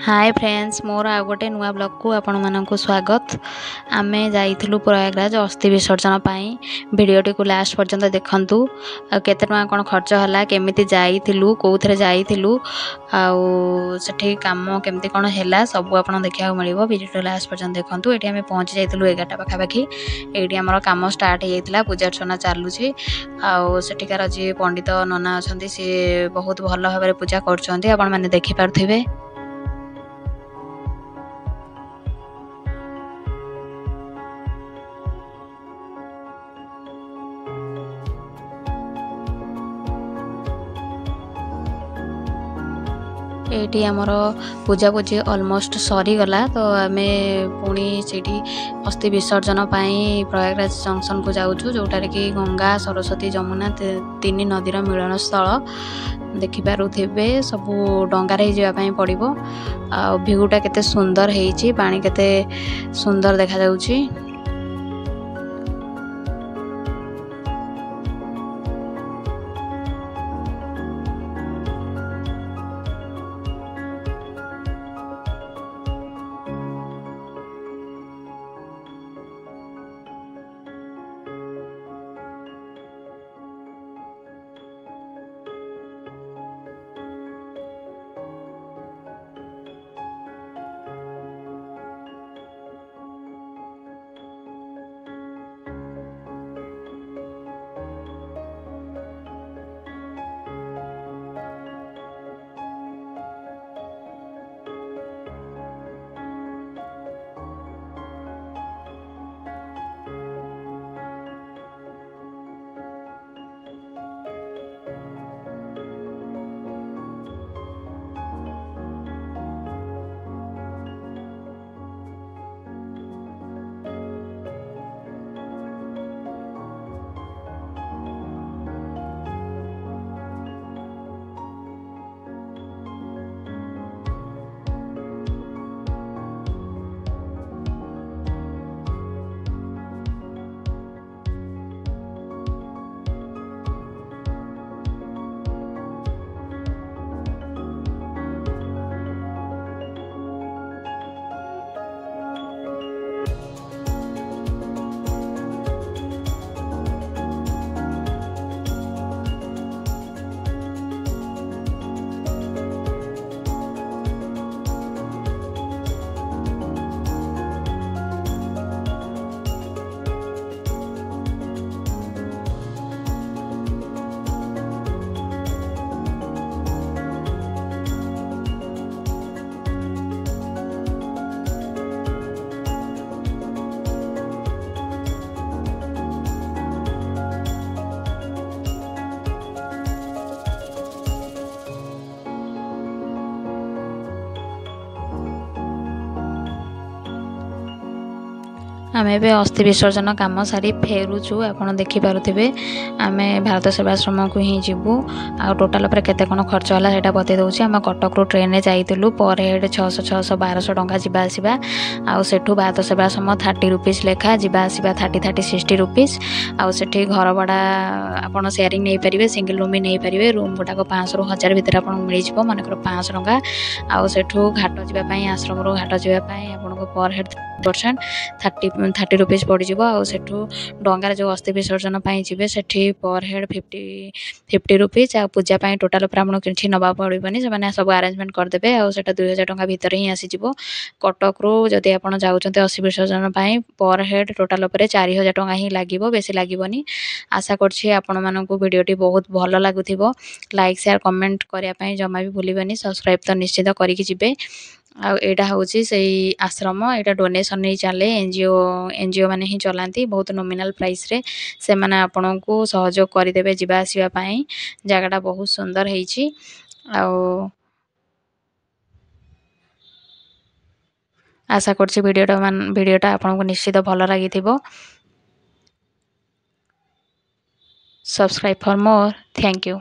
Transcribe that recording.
Hi friends मोर आ गोटे नुआ blog को आपण मानक स्वागत। आमे जाइथिलु प्रयागराज अस्थि विसर्जन पाई। वीडियोटी को लास्ट पर्यंत देखंतु। केते टका कोन खर्च हला, केमिति जाइथिलु, कोउथरे जाइथिलु, आउ सेठी काम केमिति कोन हेला सब आपण देखिया मिलिबो। वीडियो लास्ट पर्यंत देखंतु। एठी आमे पहुंच जाइथिलु 11टा पाखा पाखी। एठी हमर काम स्टार्ट हे जाइथिला, पूजा अर्चना चालू छी। आउ सेठिकार जे पंडित नना अछंती से बहुत भलो भाबरे पूजा करछंती, आपण माने देखि पारथिबे। एटी आमर पूजा पूजी ऑलमोस्ट सरी गला, तो आमे पुणी सेठी अस्थि विसर्जन पाई प्रयागराज जंक्शन को जाउछु, जोटारे कि गंगा सरस्वती जमुना तीन नदीर मिलन स्थल देखि पारुथिबे। सबु डंगारे जिबा पई पड़िबो। आ व्यूटा केते सुंदर हेइची, पानी केते सुंदर देखा जाउची। आमे बे अस्थि विसर्जन काम सारी फेरुछु, आपण देखि पारुथिबे। आमे भारत सेवाश्रम को ही जिबु। आ टोटल पर केते कोन खर्च होला सेटा बते दउची। हम कटक रो ट्रेन रे जाइतिलु, पर हेड 600 1200 टंका जिबा आसीबा। आ सेठु भारत सेवाश्रम 30 रुपीस लेखा जिबा आसीबा, 30 60 रुपीस। आ सेठी घर भड़ा आपण शेयरिंग नै परिबे, सिंगल रूम भी नै परिबे। रूम गोटा को 500 ରୁ 1000 भितर आपण मिलि जिवो, माने 500 टंका। आ सेठु घाट जिबा पई, आश्रम रो घाट जिबा पई आपण को पर हेड 30 रुपीस पड़ जाव। आठू डंगार जो अस्थि विसर्जन जी से पर हेड 50 रुपीस। आ पूजा टोटाल कि नवा पड़ोनी, से सब आरेंजमेंट करदे। आटा 2000 टंका भितर ही आसीज। कटक रू जदि आप जाऊँच अस्थि विसर्जन पर हेड टोटाल 4000 टंका ही लगे, बेसी लगभग। आशा करडियोटी बहुत भल लगुव। लाइक शेयर कमेंट करने जमा भी भूलि। सब्सक्राइब तो निश्चित करके जिबे। आटा हूँ से आश्रम, यहाँ डोनेशन नहीं चले, एनजीओ मैंने ही चलाती बहुत नॉमिनल प्राइस रे। से माने आपन को सहयोग करदेवे जावा आसवा पाई। जगटा बहुत सुंदर है। आशा करछि वीडियोटा आपन को निश्चित भल लगी। Subscribe for more. Thank you.